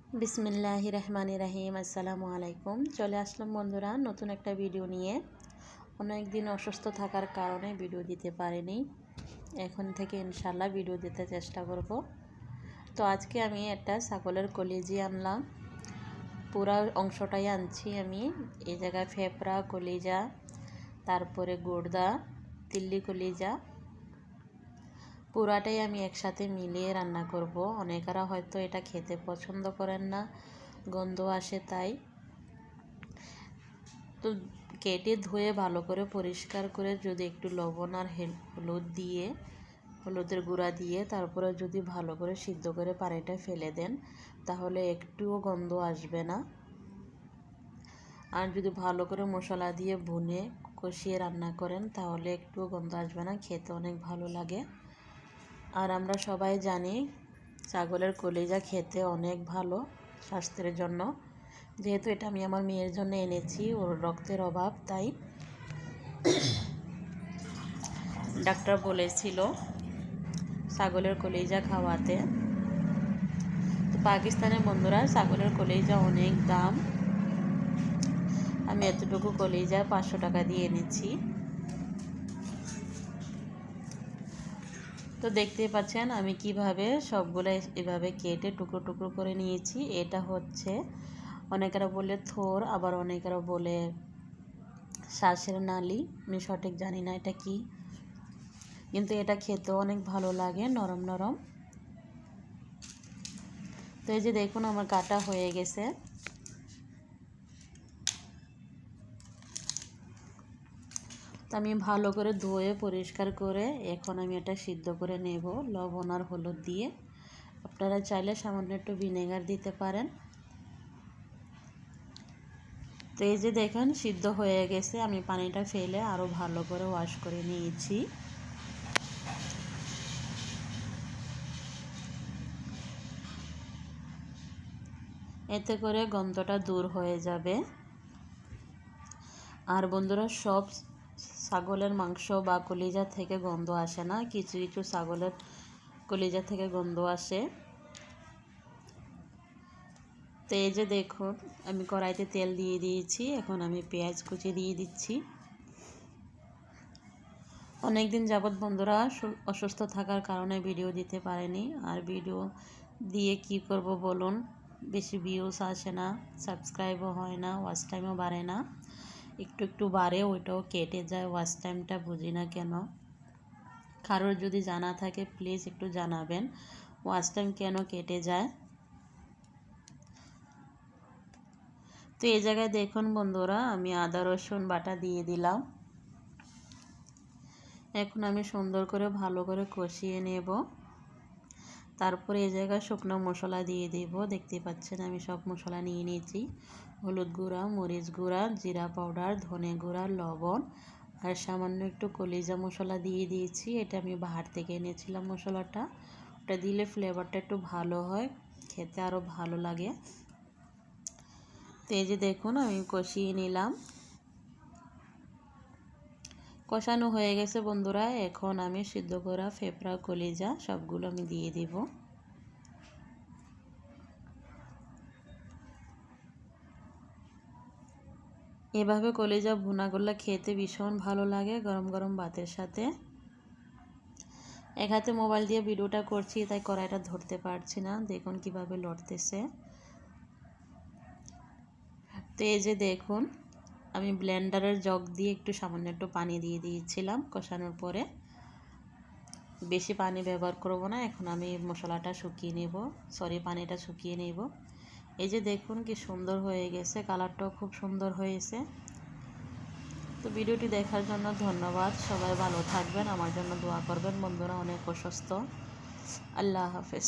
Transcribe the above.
বিসমিল্লাহির রহমানির রহিম। আসসালামু আলাইকুম। চলে আসলাম বন্ধুরা নতুন একটা ভিডিও নিয়ে। অনেক দিন অসুস্থ থাকার কারণে ভিডিও দিতে পারিনি। এখন থেকে ইনশাল্লাহ ভিডিও দিতে চেষ্টা করব। তো আজকে আমি একটা ছাগলের কলিজি আনলাম। পুরো অংশটাই আনছি আমি। এই জায়গায় ফেফড়া, কলিজা, তারপরে গুর্দা, তিল্লি কলিজা পুরাটাই আমি একসাথে মিলিয়ে রান্না করব। অনেকেরা হয়তো এটা খেতে পছন্দ করেন না, গন্ধ আসে, তাই তো কেটে ধুয়ে ভালো করে পরিষ্কার করে যদি একটু লবণ আর হলুদের গুঁড়া দিয়ে তারপরে যদি ভালো করে সিদ্ধ করে পানিটা ফেলে দেন তাহলে একটুও গন্ধ আসবে না। আর যদি ভালো করে মশলা দিয়ে ভুনে কষিয়ে রান্না করেন তাহলে একটুও গন্ধ আসবে না, খেতে অনেক ভালো লাগে। আর আমরা সবাই জানি ছাগলের কলিজা খেতে অনেক ভালো স্বাস্থ্যের জন্য। যেহেতু এটা আমি আমার মেয়ের জন্য এনেছি, ওর রক্তের অভাব, তাই ডাক্তার বলেছিল ছাগলের কলিজা খাওয়াতে। তো পাকিস্তানের বন্ধুরা ছাগলের কলিজা অনেক দাম। আমি এতটুকু কলিজা 500 টাকা দিয়ে এনেছি। তো দেখতেই পাচ্ছেন আমি কিভাবে সবগুলো এভাবে কেটে টুকরো টুকরো করে নিয়েছি। এটা হচ্ছে অনেকেরা বলে থোর, আবার অনেকেরা বলে শ্বাসের নালি। আমি সঠিক জানি না এটা কি, কিন্তু এটা খেতেও অনেক ভালো লাগে, নরম নরম। তো এই যে দেখুন আমার কাটা হয়ে গেছে। তো আমি ভালো করে ধুয়ে পরিষ্কার করে এখন আমি এটা সিদ্ধ করে নেব লবণ আর হলুদ দিয়ে। আপনারা চাইলে সামান্য একটু ভিনেগার দিতে পারেন। তো এই যে দেখেন সিদ্ধ হয়ে গেছে, আমি পানিটা ফেলে আরও ভালো করে ওয়াশ করে নিয়েছি। এতে করে গন্ধটা দূর হয়ে যাবে। আর বন্ধুরা সব ছাগলের মাংস বা কলিজা থেকে গন্ধ আসে না, কিছু কিছু ছাগলের কলিজা থেকে গন্ধ আসে। তো এই যে দেখুন আমি কড়াইতে তেল দিয়ে দিয়েছি, এখন আমি পেঁয়াজ কুচি দিয়ে দিচ্ছি। অনেক দিন যাবৎ বন্ধুরা অসুস্থ থাকার কারণে ভিডিও দিতে পারেনি। আর ভিডিও দিয়ে কি করব বলুন, বেশি ভিউজ আসে না, সাবস্ক্রাইবও হয় না, ওয়াচ টাইমও বাড়ে না। একটু একটু বাড়ে, ওইটাও কেটে যায়, ওয়াচ টাইমটা বুঝি না কেন। কারোর যদি জানা থাকে প্লিজ একটু জানাবেন ওয়াচ টাইম কেন কেটে যায়। তো এই জায়গায় দেখুন বন্ধুরা আমি আদা রসুন বাটা দিয়ে দিলাম। এখন আমি সুন্দর করে ভালো করে কষিয়ে নেব। তারপরে এই জায়গায় শুকনো মশলা দিয়ে দেব। দেখতে পাচ্ছেন আমি সব মশলা নিয়ে নিয়েছি। হলুদ গুঁড়া, মরিচ গুঁড়া, জিরা পাউডার, ধনে গুঁড়া, লবণ আর সামান্য একটু কলিজা মশলা দিয়ে দিয়েছি। এটা আমি বাহার থেকে এনেছিলাম মশলাটা। ওটা দিলে ফ্লেভারটা একটু ভালো হয়, খেতে আরও ভালো লাগে। তো এই যে দেখুন আমি কষিয়ে নিলাম। কষানো হয়ে গেছে বন্ধুরা, এখন আমি সিদ্ধ করা ফেফড়া, কলিজা সবগুলো আমি দিয়ে দিব। এভাবে কলিজা ভুনাগুলো খেতে ভীষণ ভালো লাগে গরম গরম ভাতের সাথে। এক হাতে মোবাইল দিয়ে ভিডিওটা করছি তাই কড়াইটা ধরতে পারছি না, দেখুন কিভাবে লড়তেছে। তো এই যে দেখুন আমি ব্লেন্ডারের জগ দিয়ে একটু সামান্য একটু পানি দিয়ে দিয়েছিলাম কষানোর পরে। বেশি পানি ব্যবহার করব না, এখন আমি মশলাটা শুকিয়ে নেব, পানিটা শুকিয়ে নেব। এই যে দেখুন কি সুন্দর হয়ে গেছে, কালারটাও খুব সুন্দর হয়েছে। তো ভিডিওটি দেখার জন্য ধন্যবাদ। সবাই ভালো থাকবেন, আমার জন্য দোয়া করবেন। বন্ধুরা অনেক অসুস্থ। আল্লাহ হাফেজ।